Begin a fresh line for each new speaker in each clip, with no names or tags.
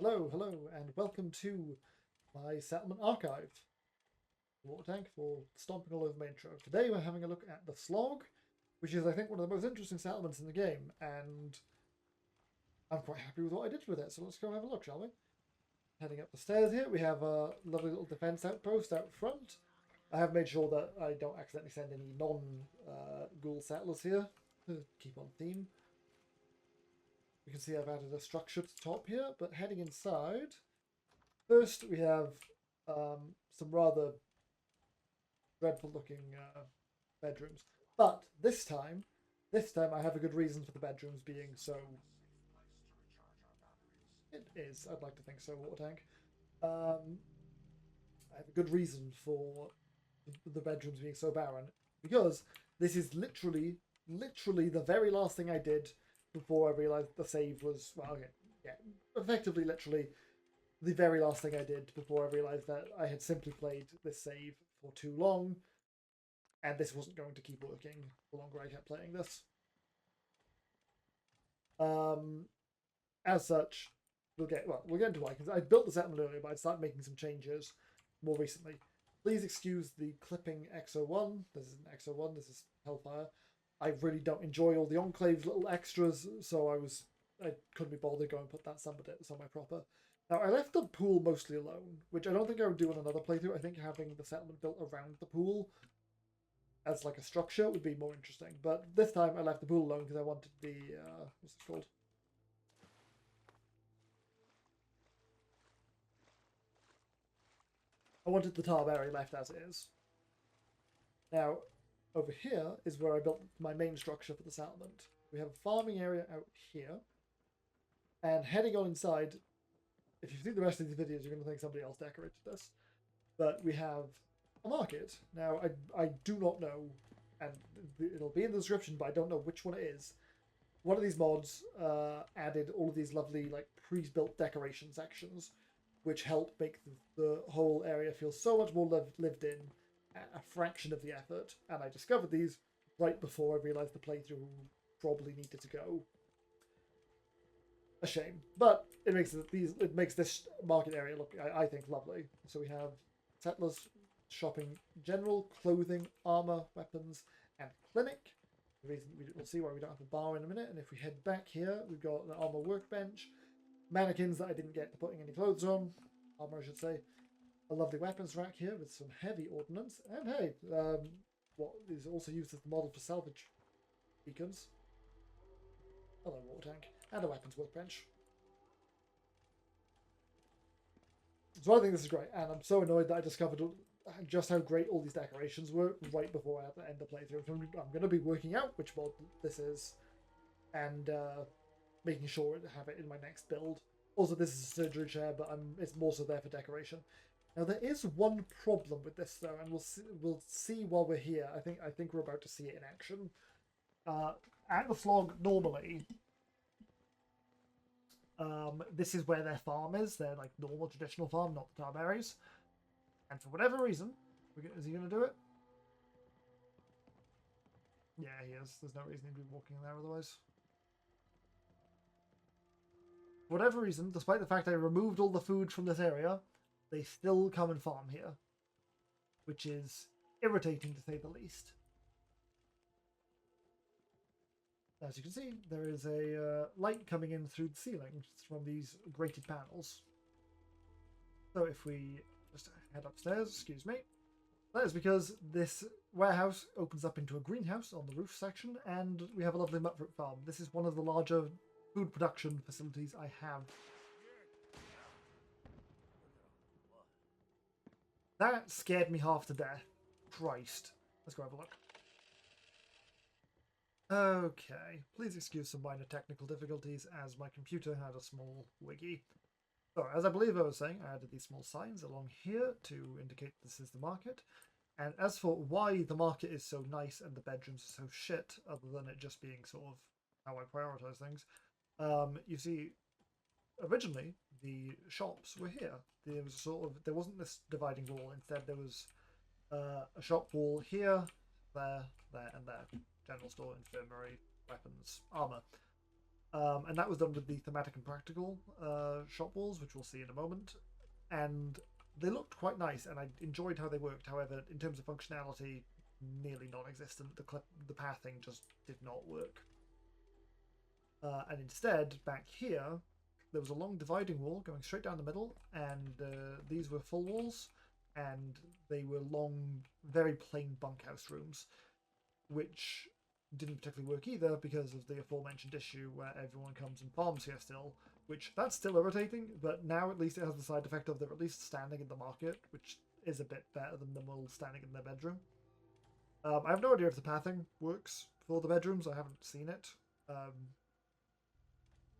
Hello, hello, and welcome to my settlement archive. Water tank for stomping all over my intro. Today we're having a look at the Slog, which is I think one of the most interesting settlements in the game, and I'm quite happy with what I did with it, so let's go have a look, shall we? Heading up the stairs here, we have a lovely little defense outpost out front. I have made sure that I don't accidentally send any non-ghoul settlers here to keep on theme. You can see I've added a structure to the top here, but heading inside, first we have some rather dreadful looking bedrooms. But this time I have a good reason for the bedrooms being so. It is, I'd like to think so, Water Tank. I have a good reason for the bedrooms being so barren, because this is literally the very last thing I did before I realised the save was, well, okay, yeah, effectively, literally, the very last thing I did before I realised that I had simply played this save for too long, and this wasn't going to keep working the longer I kept playing this. As such, we'll get into why, because I built the settlement earlier, but I started making some changes more recently. Please excuse the clipping XO1. This isn't XO1, this is Hellfire. I really don't enjoy all the Enclave's little extras, so I couldn't be bothered to go and put that somewhere proper. Now, I left the pool mostly alone, which I don't think I would do in another playthrough. I think having the settlement built around the pool as like a structure would be more interesting. But this time I left the pool alone because I wanted the, what's it called? I wanted the Tarberry left as it is. Now, over here is where I built my main structure for the settlement. We have a farming area out here. And heading on inside, if you've seen the rest of these videos, you're going to think somebody else decorated this. But we have a market. Now, I do not know, and it'll be in the description, but I don't know which one it is. One of these mods added all of these lovely like pre-built decoration sections, which help make the whole area feel so much more lived in at a fraction of the effort. And I discovered these right before I realised the playthrough probably needed to go. A shame, but it makes this market area look, I think, lovely. So we have settlers shopping general, clothing, armor, weapons, and clinic. The reason we'll see why we don't have a bar in a minute. And if we head back here, we've got the armor workbench, mannequins that I didn't get to putting any clothes on, armor I should say, a lovely weapons rack here with some heavy ordnance, and hey, what is also used as the model for salvage beacons. Hello, water tank, and a weapons workbench. So I think this is great, and I'm so annoyed that I discovered just how great all these decorations were right before I had to end the playthrough. I'm going to be working out which mod this is, and making sure to have it in my next build. Also, this is a surgery chair, but it's more so there for decoration. Now, there is one problem with this, though, and we'll see while we're here. I think we're about to see it in action. At the Slog, normally, this is where their farm is. Their like normal traditional farm, not the Tarberries. And for whatever reason, is he going to do it? Yeah, he is. There's no reason he'd be walking there otherwise. For whatever reason, despite the fact I removed all the food from this area, they still come and farm here, which is irritating to say the least. As you can see, there is a light coming in through the ceiling from these grated panels. So if we just head upstairs, excuse me, that is because this warehouse opens up into a greenhouse on the roof section, and we have a lovely mutfruit farm. This is one of the larger food production facilities I have. That scared me half to death. Christ. Let's go have a look. Okay, please excuse some minor technical difficulties as my computer had a small wiggy. So, as I believe I was saying, I added these small signs along here to indicate this is the market. And as for why the market is so nice and the bedrooms are so shit, other than it just being sort of how I prioritize things, you see, originally the shops were here. There wasn't this dividing wall. Instead, there was a shop wall here, there, and there. General store, infirmary, weapons, armor. And that was done with the thematic and practical shop walls, which we'll see in a moment. And they looked quite nice, and I enjoyed how they worked. However, in terms of functionality, nearly non-existent. The pathing just did not work. And instead, back here, there was a long dividing wall going straight down the middle, and these were full walls, and they were long, very plain bunkhouse rooms, which didn't particularly work either because of the aforementioned issue where everyone comes and farms here still, which that's still irritating, but now at least it has the side effect of they're at least standing in the market, which is a bit better than them all standing in their bedroom. I have no idea if the pathing works for the bedrooms. I haven't seen it.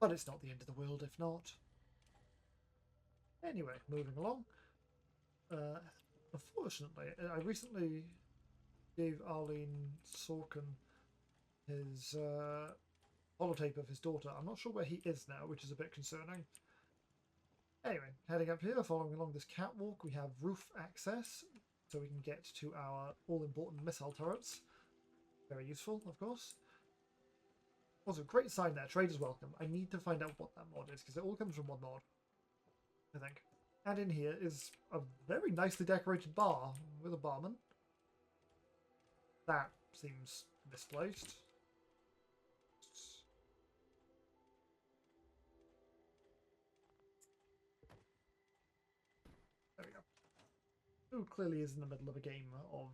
But it's not the end of the world if not. Anyway, moving along. Unfortunately, I recently gave Arlene Sorkin his holotape of his daughter. I'm not sure where he is now, which is a bit concerning. Anyway, heading up here, following along this catwalk, we have roof access, so we can get to our all-important missile turrets. Very useful, of course. Also, great sign there, trade is welcome. I need to find out what that mod is, because it all comes from one mod, I think. And in here is a very nicely decorated bar with a barman. That seems misplaced. There we go. Who clearly is in the middle of a game of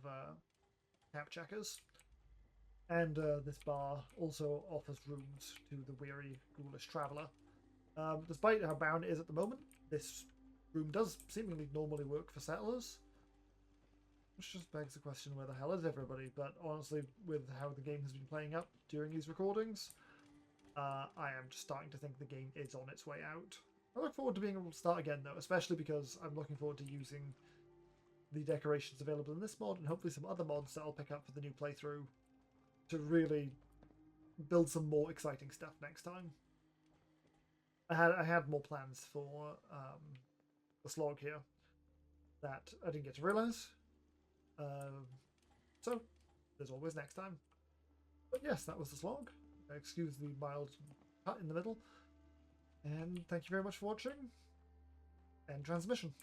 cap checkers. And this bar also offers rooms to the weary, ghoulish traveller. Despite how bound it is at the moment, this room does seemingly normally work for settlers. Which just begs the question, where the hell is everybody? But honestly, with how the game has been playing up during these recordings, I am just starting to think the game is on its way out. I look forward to being able to start again, though, especially because I'm looking forward to using the decorations available in this mod and hopefully some other mods that I'll pick up for the new playthrough to really build some more exciting stuff next time. I had more plans for the Slog here that I didn't get to realise. So, there's always next time. But yes, that was the Slog. Excuse the mild cut in the middle. And thank you very much for watching. End transmission.